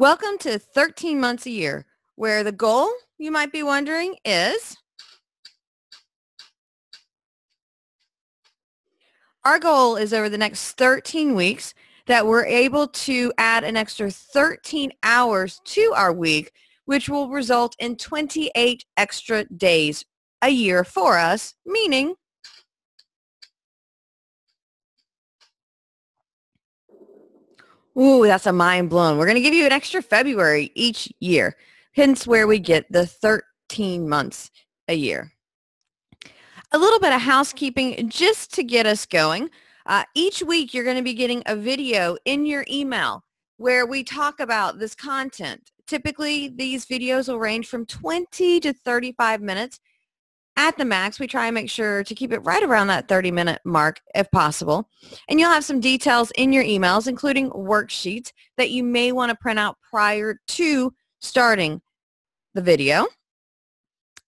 Welcome to 13 months a year, where the goal, you might be wondering, is our goal is over the next 13 weeks that we're able to add an extra 13 hours to our week, which will result in 28 extra days a year for us, meaning ooh, that's a mind blown. We're going to give you an extra February each year, hence where we get the 13 months a year. A little bit of housekeeping just to get us going. Each week you're going to be getting a video in your email where we talk about this content. Typically these videos will range from 20 to 35 minutes. At the max, we try and make sure to keep it right around that 30-minute mark if possible. And you'll have some details in your emails, including worksheets that you may want to print out prior to starting the video.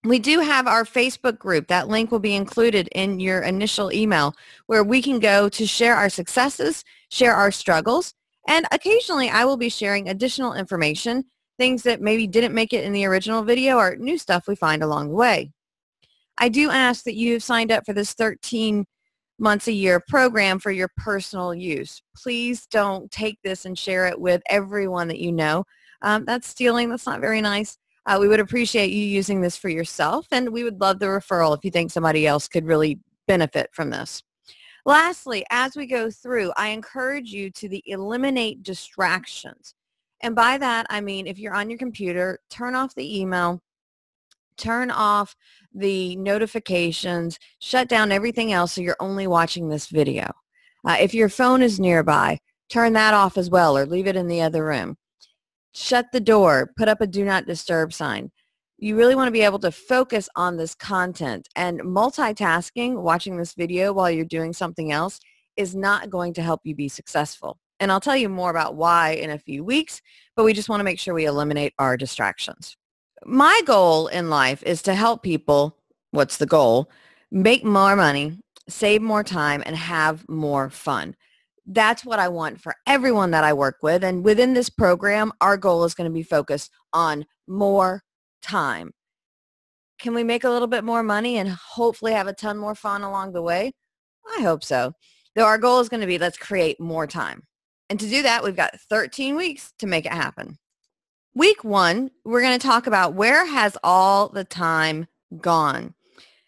We do have our Facebook group. That link will be included in your initial email where we can go to share our successes, share our struggles, and occasionally I will be sharing additional information, things that maybe didn't make it in the original video or new stuff we find along the way. I do ask that you've signed up for this 13 months a year program for your personal use. Please don't take this and share it with everyone that you know. That's stealing. That's not very nice. We would appreciate you using this for yourself, and we would love the referral if you think somebody else could really benefit from this. Lastly, as we go through, I encourage you to eliminate distractions. And by that, I mean if you're on your computer, turn off the email, turn off the notifications, shut down everything else so you're only watching this video. If your phone is nearby, turn that off as well or leave it in the other room. Shut the door, put up a do not disturb sign. You really want to be able to focus on this content, and multitasking, watching this video while you're doing something else, is not going to help you be successful. And I'll tell you more about why in a few weeks, but we just want to make sure we eliminate our distractions. My goal in life is to help people, what's the goal? Make more money, save more time, and have more fun. That's what I want for everyone that I work with. And within this program, our goal is going to be focused on more time. Can we make a little bit more money and hopefully have a ton more fun along the way? I hope so. Though our goal is going to be, let's create more time. And to do that, we've got 13 weeks to make it happen. Week 1, we're going to talk about where has all the time gone?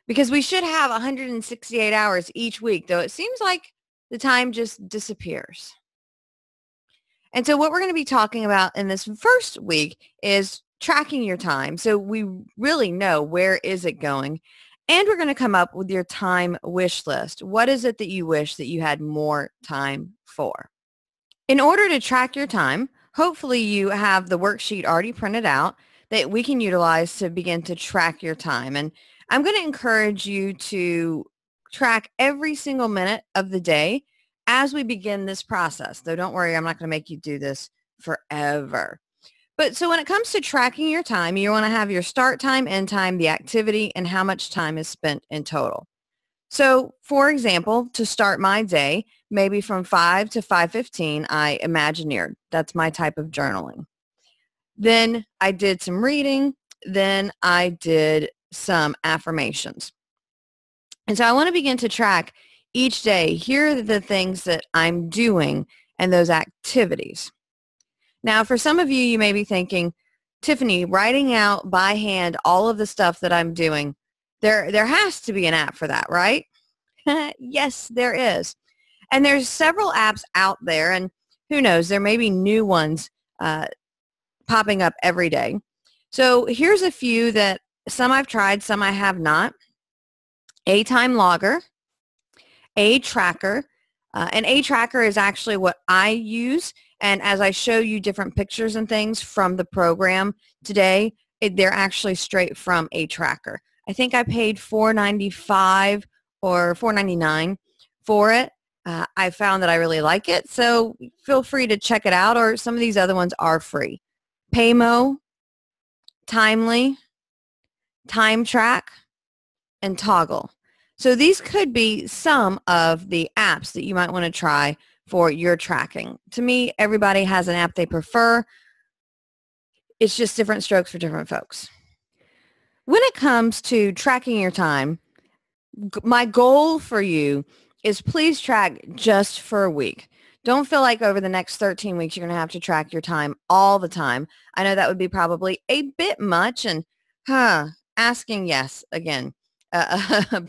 Because we should have 168 hours each week, though it seems like the time just disappears. And so what we're going to be talking about in this first week is tracking your time, so we really know where is it going. And we're going to come up with your time wish list. What is it that you wish that you had more time for? In order to track your time, hopefully you have the worksheet already printed out that we can utilize to begin to track your time. And I'm going to encourage you to track every single minute of the day as we begin this process. Though don't worry, I'm not going to make you do this forever. But so when it comes to tracking your time, you want to have your start time, end time, the activity, and how much time is spent in total. So for example, to start my day, maybe from 5 to 5:15, I imagineered. That's my type of journaling. Then I did some reading. Then I did some affirmations. And so I want to begin to track each day. Here are the things that I'm doing and those activities. Now, for some of you, you may be thinking, Tiffanie, writing out by hand all of the stuff that I'm doing, there has to be an app for that, right? Yes, there is. And there's several apps out there, and who knows, there may be new ones popping up every day. So here's a few that some I've tried, some I have not. A Time Logger, A Tracker, and A Tracker is actually what I use. And as I show you different pictures and things from the program today, they're actually straight from A Tracker. I think I paid $4.95 or $4.99 for it. I found that I really like it, so feel free to check it out, or some of these other ones are free. Paymo, Timely, Time Track, and Toggle. So these could be some of the apps that you might want to try for your tracking. To me, everybody has an app they prefer. It's just different strokes for different folks. When it comes to tracking your time, my goal for you is please track just for a week. Don't feel like over the next 13 weeks you're going to have to track your time all the time. I know that would be probably a bit much and asking yes again a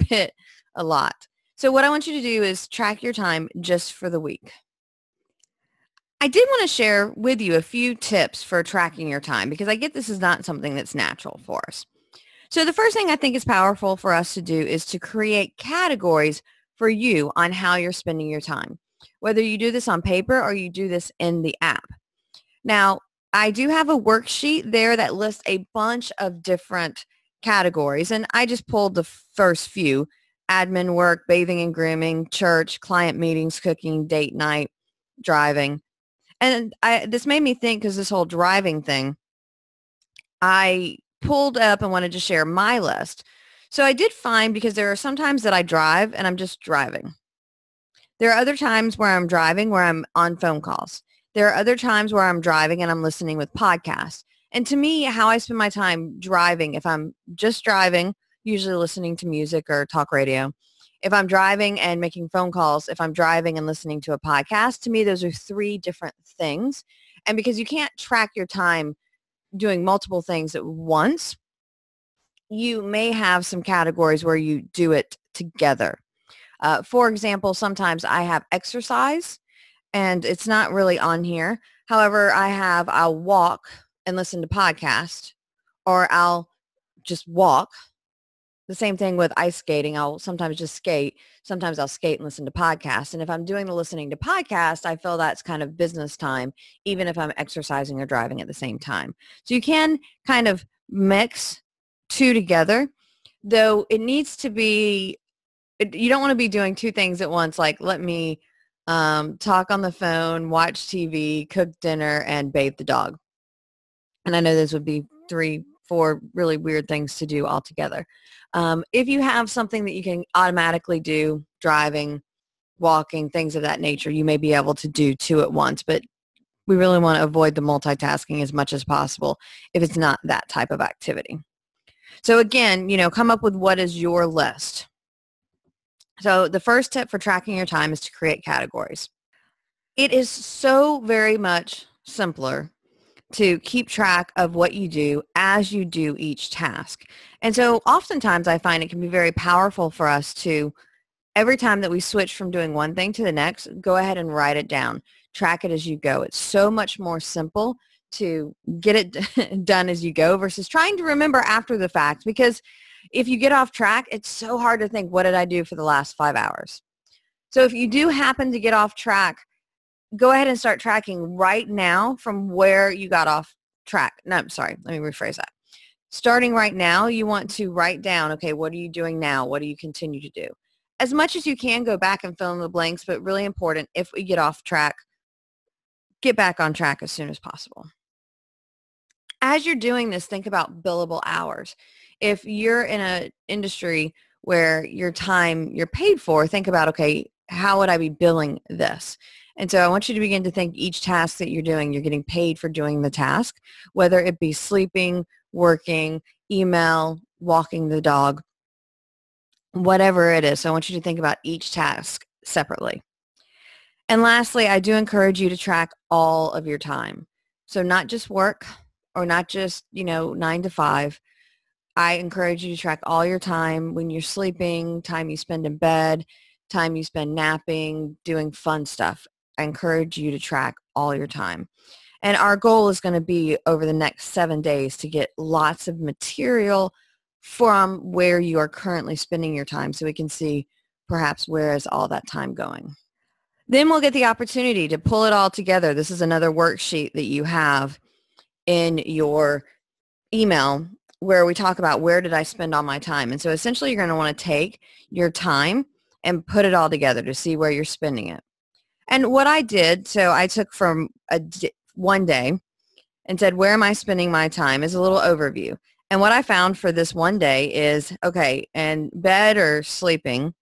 lot. So what I want you to do is track your time just for the week. I did want to share with you a few tips for tracking your time because I get this is not something that's natural for us. So the first thing I think is powerful for us to do is to create categories for you on how you're spending your time, whether you do this on paper or you do this in the app. Now, I do have a worksheet there that lists a bunch of different categories, and I just pulled the first few: admin work, bathing and grooming, church, client meetings, cooking, date night, driving. And this made me think, because this whole driving thing, I pulled up and wanted to share my list. So I did find, because there are some times that I drive and I'm just driving. There are other times where I'm driving where I'm on phone calls. There are other times where I'm driving and I'm listening with podcasts. And to me, how I spend my time driving, if I'm just driving, usually listening to music or talk radio. If I'm driving and making phone calls, if I'm driving and listening to a podcast, to me, those are three different things. And because you can't track your time doing multiple things at once, you may have some categories where you do it together. For example, sometimes I have exercise and it's not really on here. However, I'll walk and listen to podcasts, or I'll just walk. The same thing with ice skating. I'll sometimes just skate. Sometimes I'll skate and listen to podcasts. And if I'm doing the listening to podcasts, I feel that's kind of business time, even if I'm exercising or driving at the same time. So you can kind of mix two together, though it needs to be, you don't want to be doing two things at once, like let me talk on the phone, watch TV, cook dinner, and bathe the dog. And I know those would be 3-4 really weird things to do all together. If you have something that you can automatically do, driving, walking, things of that nature, you may be able to do two at once, but we really want to avoid the multitasking as much as possible if it's not that type of activity. So again, come up with what is your list. So the first tip for tracking your time is to create categories. It is so very much simpler to keep track of what you do as you do each task. And so oftentimes I find it can be very powerful for us to, every time that we switch from doing one thing to the next, go ahead and write it down. Track it as you go. It's so much more simple to get it done as you go versus trying to remember after the fact, because if you get off track, it's so hard to think, what did I do for the last 5 hours? So if you do happen to get off track, go ahead and start tracking right now from where you got off track. No, I'm sorry. Let me rephrase that. Starting right now, you want to write down, okay, what are you doing now? What do you continue to do? As much as you can, go back and fill in the blanks, but really important, if we get off track, get back on track as soon as possible. As you're doing this, think about billable hours. If you're in an industry where your time you're paid for, think about, okay, how would I be billing this? And so I want you to begin to think each task that you're doing, you're getting paid for doing the task, whether it be sleeping, working, email, walking the dog, whatever it is. So I want you to think about each task separately. And lastly, I do encourage you to track all of your time. So not just work or not just, 9 to 5. I encourage you to track all your time when you're sleeping, time you spend in bed, time you spend napping, doing fun stuff. I encourage you to track all your time. And our goal is going to be over the next 7 days to get lots of material from where you are currently spending your time so we can see perhaps where is all that time going. Then we'll get the opportunity to pull it all together. This is another worksheet that you have in your email where we talk about where did I spend all my time. And so essentially you're going to want to take your time and put it all together to see where you're spending it. And what I did, so I took from one day and said, where am I spending my time, is a little overview. And what I found for this one day is, okay, in bed or sleeping,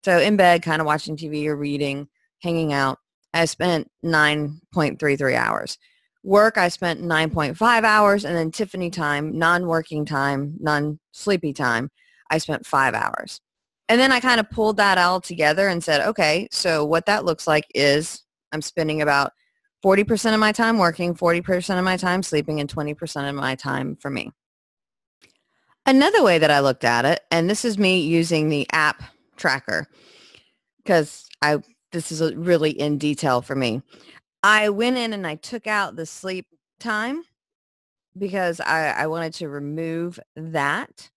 so in bed kind of watching TV or reading, hanging out, I spent 9.33 hours. Work, I spent 9.5 hours, and then Tiffany time, non-working time, non-sleepy time, I spent 5 hours. And then I kind of pulled that all together and said, okay, so what that looks like is I'm spending about 40% of my time working, 40% of my time sleeping, and 20% of my time for me. Another way that I looked at it, and this is me using the app tracker, because this is really in detail for me. I went in and I took out the sleep time because I wanted to remove that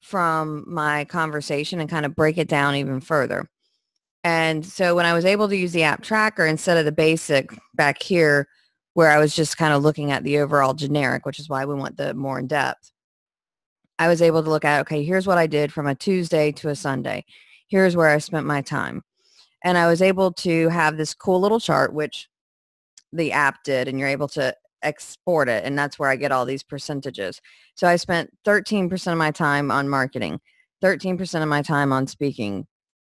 from my conversation and kind of break it down even further. And so when I was able to use the app tracker instead of the basic back here, where I was just kind of looking at the overall generic, which is why we want the more in depth, I was able to look at, okay, here's what I did from a Tuesday to a Sunday. Here's where I spent my time. And I was able to have this cool little chart, which the app did, and you're able to export it. And that's where I get all these percentages. So I spent 13% of my time on marketing, 13% of my time on speaking,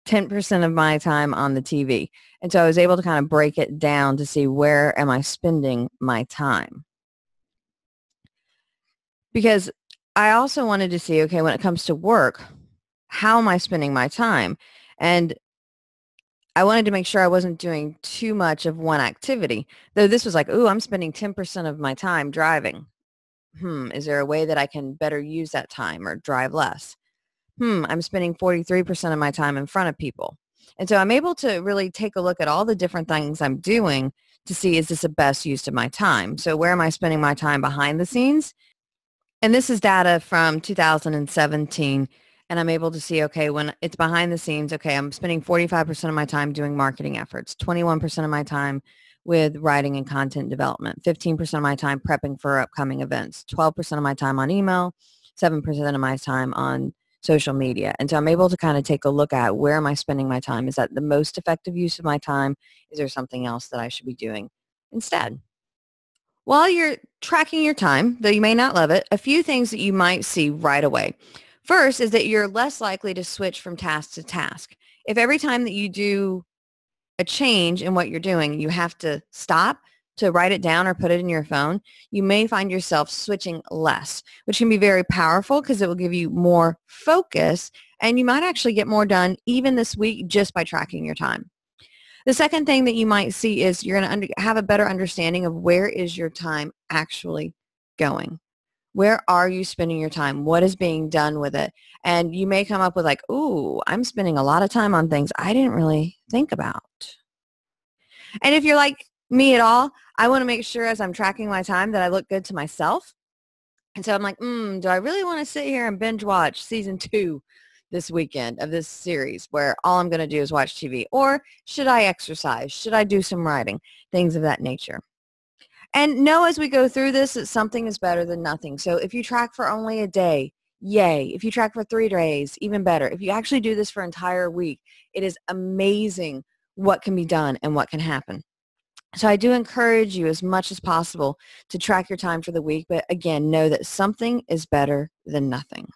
10% of my time on the TV. And so I was able to kind of break it down to see where am I spending my time. Because I also wanted to see, okay, when it comes to work, how am I spending my time? And I wanted to make sure I wasn't doing too much of one activity. Though this was like, ooh, I'm spending 10% of my time driving. Is there a way that I can better use that time or drive less? I'm spending 43% of my time in front of people. And so I'm able to really take a look at all the different things I'm doing to see, is this the best use of my time? So where am I spending my time behind the scenes? And this is data from 2017. And I'm able to see, okay, when it's behind the scenes, okay, I'm spending 45% of my time doing marketing efforts, 21% of my time with writing and content development, 15% of my time prepping for upcoming events, 12% of my time on email, 7% of my time on social media. And so I'm able to kind of take a look at, where am I spending my time? Is that the most effective use of my time? Is there something else that I should be doing instead? While you're tracking your time, though you may not love it, a few things that you might see right away. First is that you're less likely to switch from task to task. If every time that you do a change in what you're doing, you have to stop to write it down or put it in your phone, you may find yourself switching less, which can be very powerful because it will give you more focus, and you might actually get more done even this week just by tracking your time. The second thing that you might see is you're going to have a better understanding of, where is your time actually going? Where are you spending your time? What is being done with it? And you may come up with like, ooh, I'm spending a lot of time on things I didn't really think about. And if you're like me at all, I want to make sure as I'm tracking my time that I look good to myself. And so I'm like, do I really want to sit here and binge watch season 2 this weekend of this series, where all I'm going to do is watch TV? Or should I exercise? Should I do some writing? Things of that nature. And know as we go through this that something is better than nothing. So if you track for only a day, yay. If you track for 3 days, even better. If you actually do this for an entire week, it is amazing what can be done and what can happen. So I do encourage you as much as possible to track your time for the week. But again, know that something is better than nothing.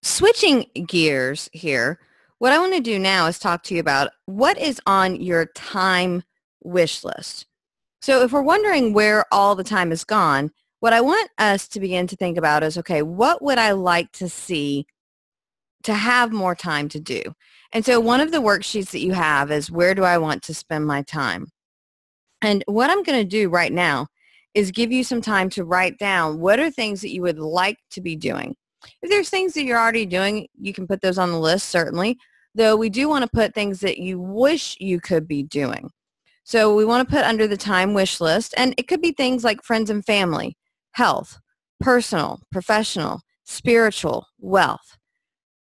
Switching gears here, what I want to do now is talk to you about what is on your time wish list. So if we're wondering where all the time is gone, what I want us to begin to think about is, okay, what would I like to see to have more time to do? And so one of the worksheets that you have is, where do I want to spend my time? And what I'm going to do right now is give you some time to write down, what are things that you would like to be doing. If there's things that you're already doing, you can put those on the list, certainly, though we do want to put things that you wish you could be doing. So we want to put under the time wish list, and it could be things like friends and family, health, personal, professional, spiritual, wealth.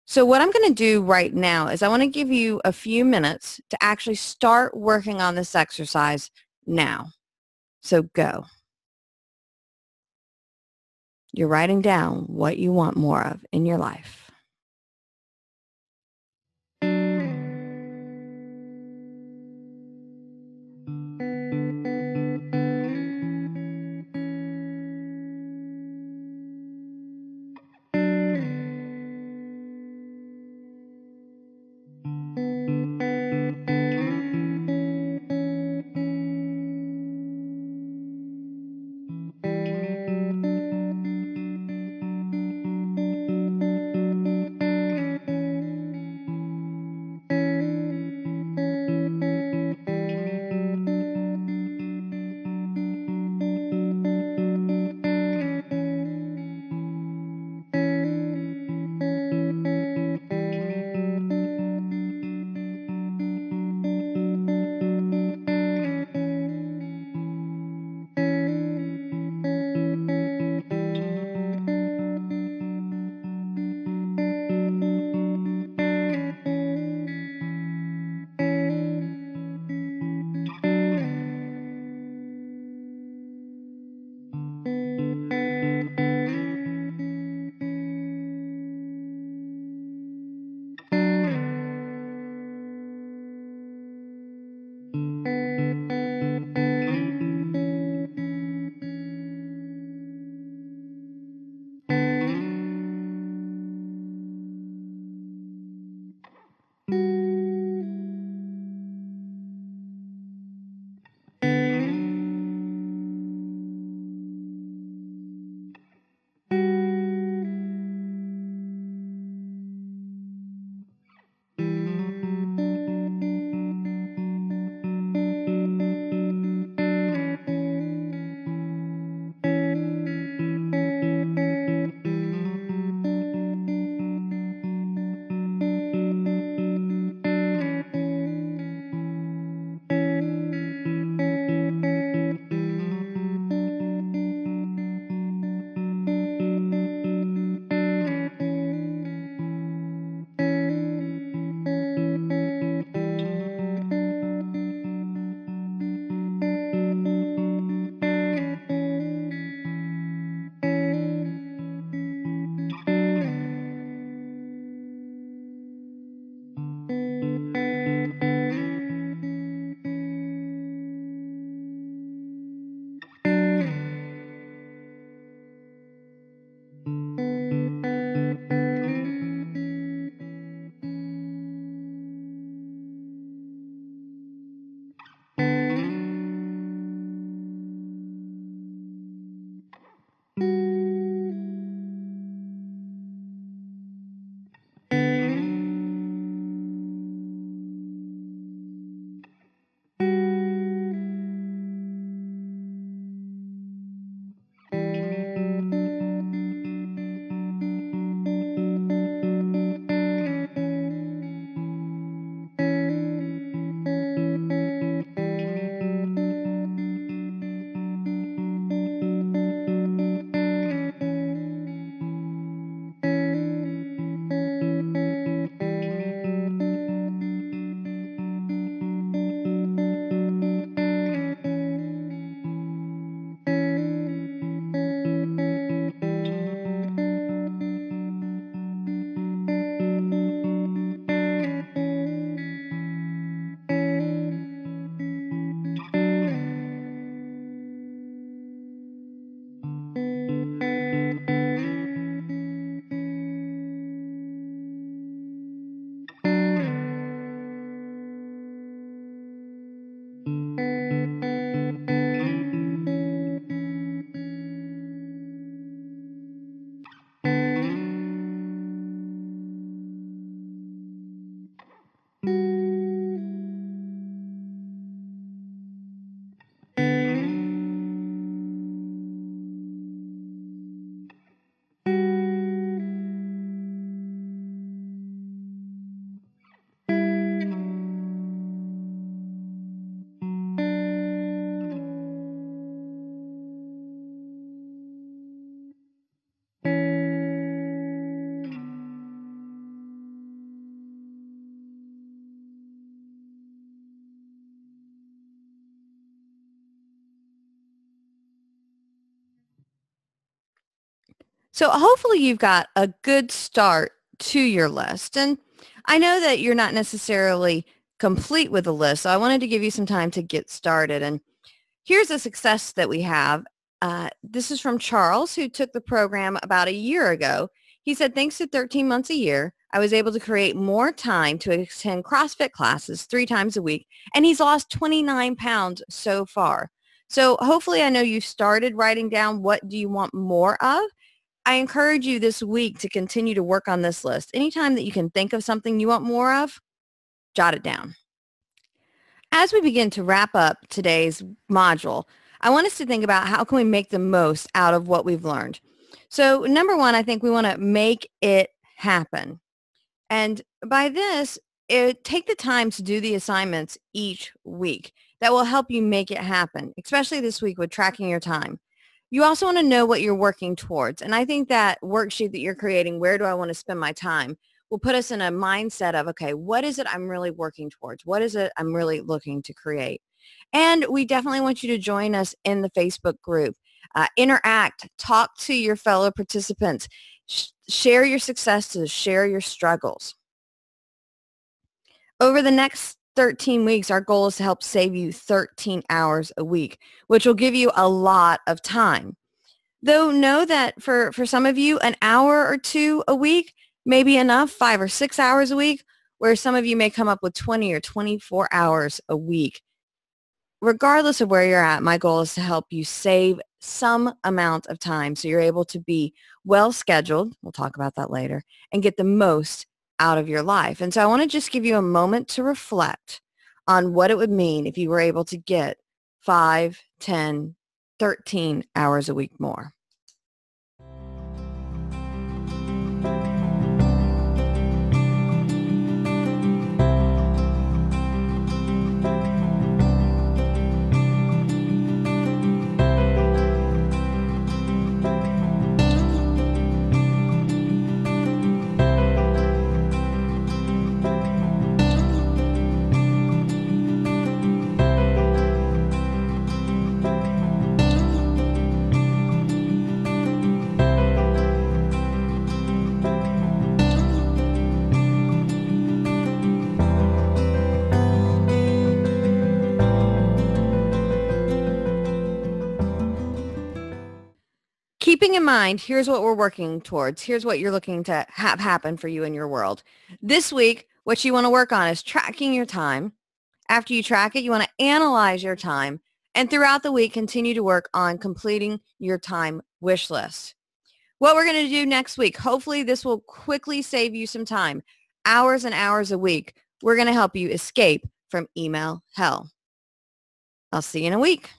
So what I'm going to do right now is I want to give you a few minutes to actually start working on this exercise now. So go. You're writing down what you want more of in your life. So hopefully you've got a good start to your list. And I know that you're not necessarily complete with the list, so I wanted to give you some time to get started. And here's a success that we have. This is from Charles, who took the program about a year ago. He said, thanks to 13 months a year, I was able to create more time to attend CrossFit classes 3 times a week, and he's lost 29 pounds so far. So hopefully I know you started writing down what do you want more of. I encourage you this week to continue to work on this list. Anytime that you can think of something you want more of, jot it down. As we begin to wrap up today's module, I want us to think about how can we make the most out of what we've learned. So number one, I think we want to make it happen. And by this, take the time to do the assignments each week. That will help you make it happen, especially this week with tracking your time. You also want to know what you're working towards. And I think that worksheet that you're creating, where do I want to spend my time, will put us in a mindset of, okay, what is it I'm really working towards? What is it I'm really looking to create? And we definitely want you to join us in the Facebook group. Interact, talk to your fellow participants, share your successes, share your struggles. Over the next 13 weeks, our goal is to help save you 13 hours a week, which will give you a lot of time. Though know that for some of you, an hour or two a week may be enough, 5 or 6 hours a week, where some of you may come up with 20 or 24 hours a week. Regardless of where you're at, my goal is to help you save some amount of time so you're able to be well scheduled, we'll talk about that later, and get the most out of your life. And so I want to just give you a moment to reflect on what it would mean if you were able to get 5, 10, 13 hours a week more. Keeping in mind, here's what we're working towards. Here's what you're looking to have happen for you in your world. This week, what you want to work on is tracking your time. After you track it, you want to analyze your time. And throughout the week, continue to work on completing your time wish list. What we're going to do next week, hopefully this will quickly save you some time, hours and hours a week. We're going to help you escape from email hell. I'll see you in a week.